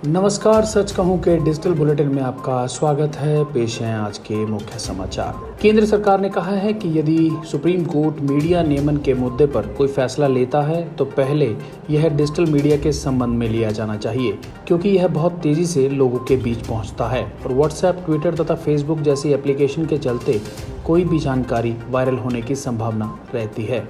नमस्कार, सच कहूं के डिजिटल बुलेटिन में आपका स्वागत है। पेश हैं आज के मुख्य समाचार। केंद्र सरकार ने कहा है कि यदि सुप्रीम कोर्ट मीडिया नियमन के मुद्दे पर कोई फैसला लेता है तो पहले यह डिजिटल मीडिया के संबंध में लिया जाना चाहिए, क्योंकि यह बहुत तेजी से लोगों के बीच पहुंचता है और व्हाट्सएप, ट्विटर तथा फेसबुक जैसी एप्लीकेशन के चलते कोई भी जानकारी वायरल होने की संभावना रहती है।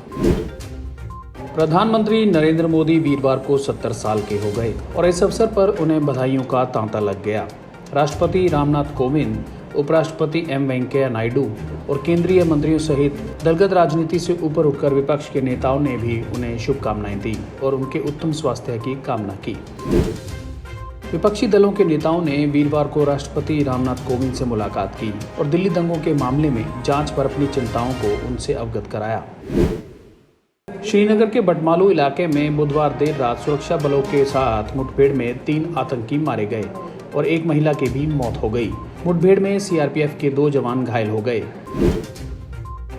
प्रधानमंत्री नरेंद्र मोदी वीरवार को 70 साल के हो गए और इस अवसर पर उन्हें बधाइयों का तांता लग गया। राष्ट्रपति रामनाथ कोविंद, उपराष्ट्रपति एम वेंकैया नायडू और केंद्रीय मंत्रियों सहित दलगत राजनीति से ऊपर उठकर विपक्ष के नेताओं ने भी उन्हें शुभकामनाएं दी और उनके उत्तम स्वास्थ्य की कामना की। विपक्षी दलों के नेताओं ने वीरवार को राष्ट्रपति रामनाथ कोविंद से मुलाकात की और दिल्ली दंगों के मामले में जांच पर अपनी चिंताओं को उनसे अवगत कराया। श्रीनगर के बटमालू इलाके में बुधवार देर रात सुरक्षा बलों के साथ मुठभेड़ में 3 आतंकी मारे गए और एक महिला की भी मौत हो गई। मुठभेड़ में सीआरपीएफ के 2 जवान घायल हो गए।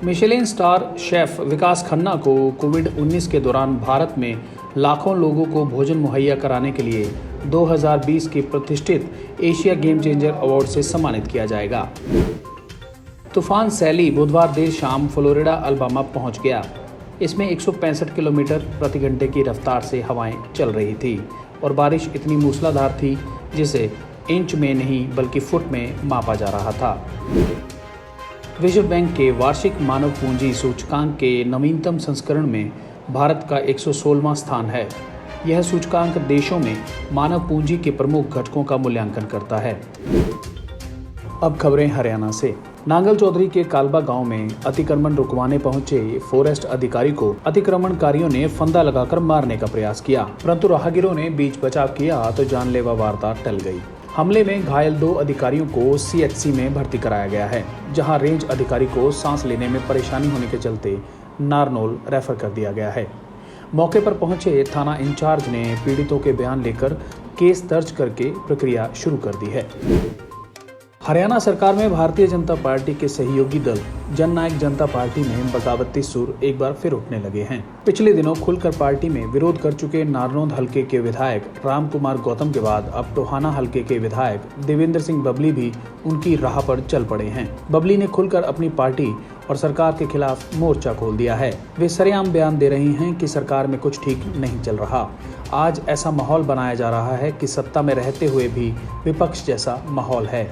मिशेलिन स्टार शेफ विकास खन्ना को कोविड-19 के दौरान भारत में लाखों लोगों को भोजन मुहैया कराने के लिए 2020 के प्रतिष्ठित एशिया गेम चेंजर अवार्ड से सम्मानित किया जाएगा। तूफान सैली बुधवार देर शाम फ्लोरिडा, अलाबामा पहुंच गया। इसमें 165 किलोमीटर प्रति घंटे की रफ्तार से हवाएं चल रही थी और बारिश इतनी मूसलाधार थी जिसे इंच में नहीं बल्कि फुट में मापा जा रहा था। विश्व बैंक के वार्षिक मानव पूंजी सूचकांक के नवीनतम संस्करण में भारत का 116वां स्थान है। यह सूचकांक देशों में मानव पूंजी के प्रमुख घटकों का मूल्यांकन करता है। अब खबरें हरियाणा से। नांगल चौधरी के कालबा गांव में अतिक्रमण रुकवाने पहुंचे फॉरेस्ट अधिकारी को अतिक्रमणकारियों ने फंदा लगाकर मारने का प्रयास किया, परंतु राहगीरों ने बीच बचाव किया तो जानलेवा वारदात टल गई। हमले में घायल 2 अधिकारियों को सीएचसी में भर्ती कराया गया है, जहां रेंज अधिकारी को सांस लेने में परेशानी होने के चलते नारनौल रेफर कर दिया गया है। मौके पर पहुंचे थाना इंचार्ज ने पीड़ितों के बयान लेकर केस दर्ज करके प्रक्रिया शुरू कर दी है। हरियाणा सरकार में भारतीय जनता पार्टी के सहयोगी दल जननायक जनता पार्टी में बगावती सुर एक बार फिर उठने लगे हैं। पिछले दिनों खुलकर पार्टी में विरोध कर चुके नारनौल हलके के विधायक राम कुमार गौतम के बाद अब टोहाना हलके के विधायक देवेंद्र सिंह बबली भी उनकी राह पर चल पड़े हैं। बबली ने खुलकर अपनी पार्टी और सरकार के खिलाफ मोर्चा खोल दिया है। वे सरेआम बयान दे रहे हैं कि सरकार में कुछ ठीक नहीं चल रहा। आज ऐसा माहौल बनाया जा रहा है कि सत्ता में रहते हुए भी विपक्ष जैसा माहौल है।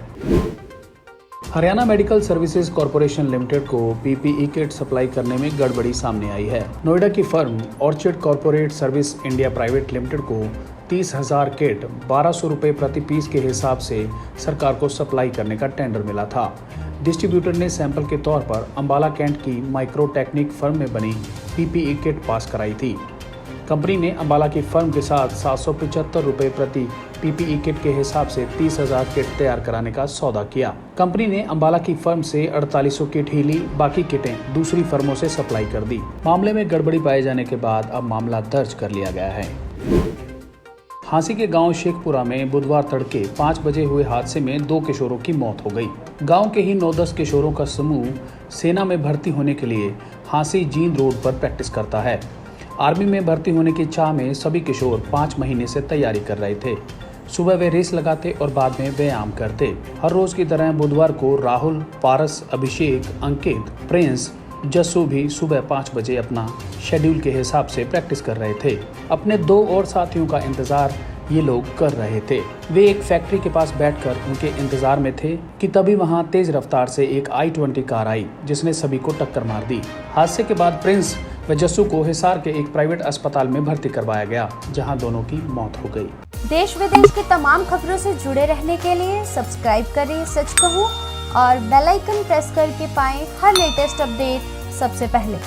Haryana medical services corporation limited को पीपीई किट सप्लाई करने में गड़बड़ी सामने आई है। नोएडा की firm orchid corporate service India private limited को 30,000 किट 1200 रुपये प्रति पीस के हिसाब से सरकार को सप्लाई करने का टेंडर मिला था। डिस्ट्रीब्यूटर ने सैंपल के तौर पर अंबाला कैंट की माइक्रोटेक्निक फर्म में बनी पीपीई किट पास कराई थी। कंपनी ने अंबाला की फर्म के साथ 775 रुपये प्रति पीपीई किट के हिसाब से 30,000 किट तैयार कराने का सौदा किया। कंपनी ने अंबाला की फर्म से 4800 किट ही ली, बाकी किटें दूसरी फर्मों से सप्लाई कर दी। मामले में गड़बड़ी पाए जाने के बाद अब मामला दर्ज कर लिया गया है। हांसी के गांव शेखपुरा में बुधवार तड़के 5 बजे हुए हादसे में 2 किशोरों की मौत हो गई। गांव के ही 9-10 किशोरों का समूह सेना में भर्ती होने के लिए हांसी जींद रोड पर प्रैक्टिस करता है। आर्मी में भर्ती होने की चाह में सभी किशोर 5 महीने से तैयारी कर रहे थे। सुबह वे रेस लगाते और बाद में व्यायाम करते। हर रोज की तरह बुधवार को राहुल, पारस, अभिषेक, अंकित, प्रिंस, जस्सू भी सुबह 5 बजे अपना शेड्यूल के हिसाब से प्रैक्टिस कर रहे थे। अपने 2 और साथियों का इंतजार ये लोग कर रहे थे। वे एक फैक्ट्री के पास बैठकर उनके इंतजार में थे कि तभी वहां तेज रफ्तार से एक i20 कार आई, जिसने सभी को टक्कर मार दी। हादसे के बाद प्रिंस व जस्सू को हिसार के एक प्राइवेट अस्पताल में भर्ती करवाया गया, जहां दोनों की मौत हो गई। देश विदेश की तमाम खबरों से जुड़े रहने के लिए सब्सक्राइब करें सच कहूं और बेल आइकन प्रेस करके पाएं हर लेटेस्ट अपडेट सबसे पहले।